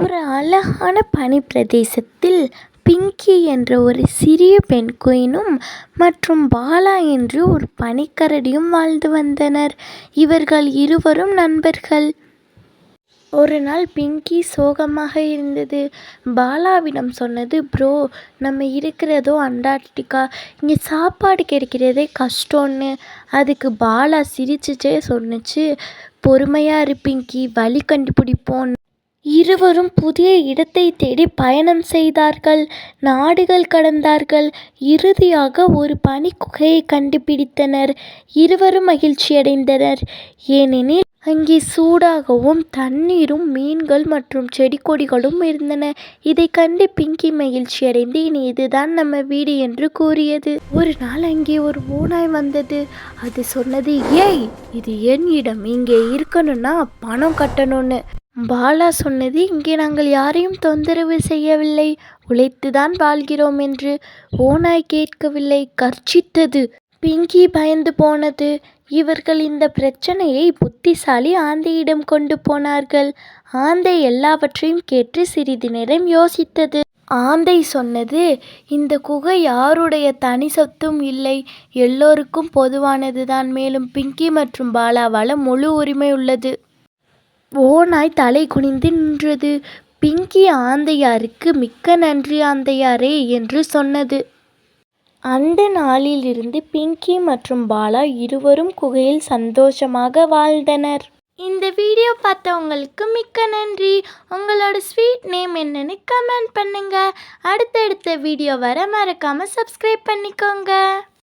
ஒரு அழகான பனி பிரதேசத்தில் பிங்கி என்ற ஒரு சிறிய பெண் குயினும் மற்றும் பாலா என்று ஒரு பனிக்கரடியும் வாழ்ந்து வந்தனர். இவர்கள் இருவரும் நண்பர்கள். ஒரு நாள் பிங்கி சோகமாக இருந்தது. பாலாவிடம் சொன்னது, ப்ரோ, நம்ம இருக்கிறதோ அண்டார்டிகா, இங்கே சாப்பாடு கிடைக்கிறதே கஷ்டம்னு. அதுக்கு பாலா சிரிச்சுட்டே சொன்னுச்சு, பொறுமையா இரு பிங்கி, வழி கண்டுபிடிப்போம். இருவரும் புதிய இடத்தை தேடி பயணம் செய்தார்கள். நாடுகள் கடந்தார்கள். இறுதியாக ஒரு பனி குகையை கண்டுபிடித்தனர். இருவரும் மகிழ்ச்சியடைந்தனர். ஏனெனில் அங்கே சூடாகவும் தண்ணீரும் மீன்கள் மற்றும் செடி கொடிகளும் இருந்தன. இதை கண்டு பிங்கி மகிழ்ச்சியடைந்து, இனி இதுதான் நம்ம வீடு என்று கூறியது. ஒரு நாள் அங்கே ஒரு ஓநாய் வந்தது. அது சொன்னது, ஏய், இது என் இடம், இங்கே இருக்கணும்னா பணம் கட்டணும்னு. பாலா சொன்னது, இங்கே நாங்கள் யாரையும் தொந்தரவு செய்யவில்லை, உழைத்துதான் வாழ்கிறோம் என்று. ஓநாய் கேட்கவில்லை, கர்ஜித்தது. பிங்கி பயந்து போனது. இவர்கள் இந்த பிரச்சனையை புத்திசாலி ஆந்தையிடம் கொண்டு போனார்கள். ஆந்தை எல்லாவற்றையும் கேட்டு சிறிது நேரம் யோசித்தது. ஆந்தை சொன்னது, இந்த குகை யாருடைய தனி சொத்தும் இல்லை, எல்லோருக்கும் பொதுவானதுதான். மேலும் பிங்கி மற்றும் பாலா வாழ முழு உரிமை உள்ளது. ஓநாய் தலை குனிந்து நின்றது. பிங்கி ஆந்தையாருக்கு மிக்க நன்றி ஆந்தையாரே என்று சொன்னது. அந்த நாளிலிருந்து பிங்கி மற்றும் பாலா இருவரும் குகையில் சந்தோஷமாக வாழ்ந்தனர். இந்த வீடியோ பார்த்தவங்களுக்கு மிக்க நன்றி. உங்களோட ஸ்வீட் நேம் என்னன்னு கமெண்ட் பண்ணுங்க. அடுத்தடுத்த வீடியோ வர மறக்காம சப்ஸ்கிரைப் பண்ணிக்கோங்க.